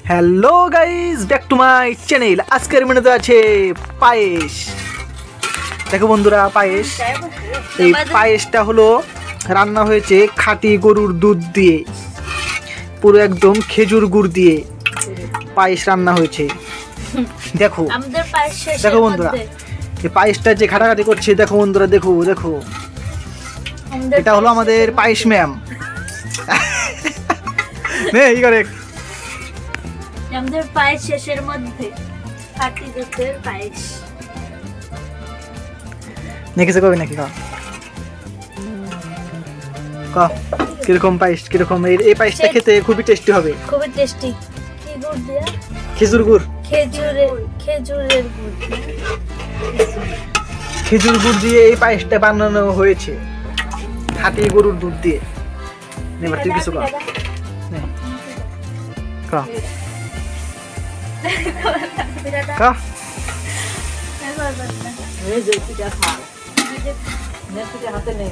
Hello guys, back to my channel. আজকের মেনুতে আছে পায়েস। দেখো বন্ধুরা, পায়েস। এই পায়েসটা হলো রান্না হয়েছে খাঁটি গরুর দুধ দিয়ে, পুরো একদম খেজুর গুড় দিয়ে পায়েস রান্না হয়েছে। দেখো দেখো বন্ধুরা, এই পায়েসটা যে ঘাটাঘাটি করছে, দেখো বন্ধুরা, দেখো দেখো, এটা হলো আমাদের পায়েস ম্যাম। আমাদের পায়েস শেষের মধ্যে খাঁটি দুধের পায়েস নেকেছে কবে নাকি কিরকম পায়েস, কিরকম? এই পায়েসটা খেতে খুবই টেস্টি হবে, খুবই টেস্টি। কি গুড় দিয়া? খেজুর গুড়। খেজুরের গুড়, খেজুর গুড় দিয়ে এই পায়েসটা বানানো হয়েছে, খাঁটি গরুর দুধ দিয়ে। এবার তুই কিছু কর। হাতে নেই।